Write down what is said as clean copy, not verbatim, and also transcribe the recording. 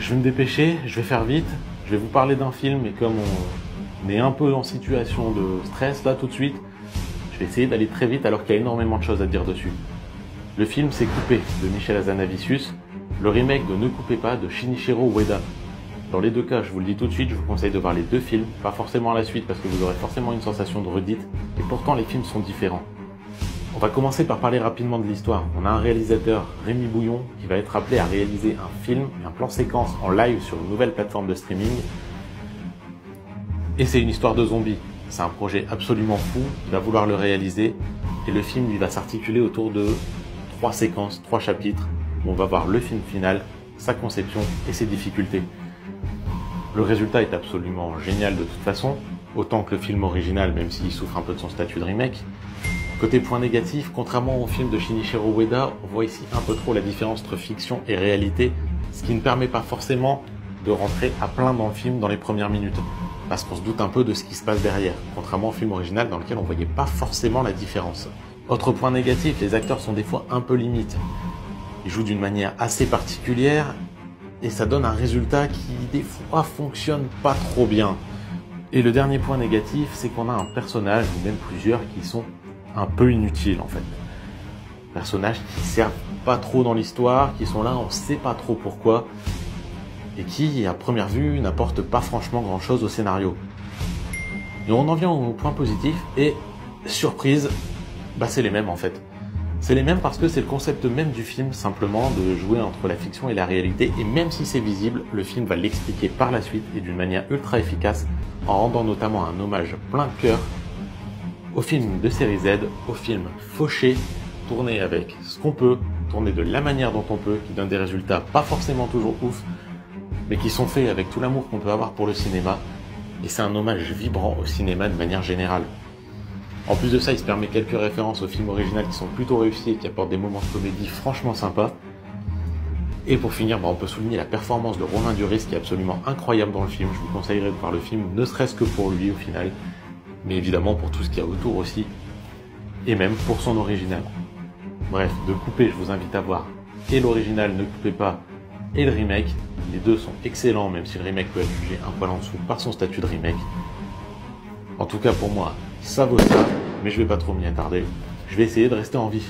je vais me dépêcher, je vais faire vite, je vais vous parler d'un film et comme on est un peu en situation de stress là tout de suite, je vais essayer d'aller très vite alors qu'il y a énormément de choses à dire dessus. Le film c'est Coupé de Michel Hazanavicius, le remake de Ne coupez pas de Shinichiro Ueda. Dans les deux cas, je vous le dis tout de suite, je vous conseille de voir les deux films, pas forcément à la suite parce que vous aurez forcément une sensation de redite, et pourtant les films sont différents. On va commencer par parler rapidement de l'histoire. On a un réalisateur, Rémi Bouillon, qui va être appelé à réaliser un film, un plan séquence en live sur une nouvelle plateforme de streaming. Et c'est une histoire de zombies. C'est un projet absolument fou, il va vouloir le réaliser, et le film lui va s'articuler autour de 3 séquences, 3 chapitres, où on va voir le film final, sa conception et ses difficultés. Le résultat est absolument génial de toute façon, autant que le film original, même s'il souffre un peu de son statut de remake. Côté point négatif, contrairement au film de Shinichiro Ueda, on voit ici un peu trop la différence entre fiction et réalité, ce qui ne permet pas forcément de rentrer à plein dans le film dans les premières minutes, parce qu'on se doute un peu de ce qui se passe derrière, contrairement au film original dans lequel on voyait pas forcément la différence. Autre point négatif, les acteurs sont des fois un peu limites. Ils jouent d'une manière assez particulière, et ça donne un résultat qui des fois fonctionne pas trop bien. Et le dernier point négatif, c'est qu'on a un personnage, ou même plusieurs, qui sont un peu inutiles en fait. Personnages qui servent pas trop dans l'histoire, qui sont là, on sait pas trop pourquoi, et qui, à première vue, n'apportent pas franchement grand chose au scénario. Et on en vient au point positif, et surprise, c'est les mêmes en fait. C'est les mêmes parce que c'est le concept même du film, simplement, de jouer entre la fiction et la réalité, et même si c'est visible, le film va l'expliquer par la suite et d'une manière ultra efficace, en rendant notamment un hommage plein de cœur au film de série Z, au film fauché, tourné avec ce qu'on peut, tourné de la manière dont on peut, qui donne des résultats pas forcément toujours ouf, mais qui sont faits avec tout l'amour qu'on peut avoir pour le cinéma, et c'est un hommage vibrant au cinéma de manière générale. En plus de ça, il se permet quelques références au film original qui sont plutôt réussis et qui apportent des moments de comédie franchement sympas. Et pour finir, on peut souligner la performance de Romain Duris qui est absolument incroyable dans le film. Je vous conseillerais de voir le film, ne serait-ce que pour lui au final, mais évidemment pour tout ce qu'il y a autour aussi, et même pour son original. Bref, de couper, je vous invite à voir et l'original Ne coupez pas et le remake. Les deux sont excellents, même si le remake peut être jugé un poil en dessous par son statut de remake. En tout cas pour moi, ça vaut ça, mais je vais pas trop m'y attarder. Je vais essayer de rester en vie.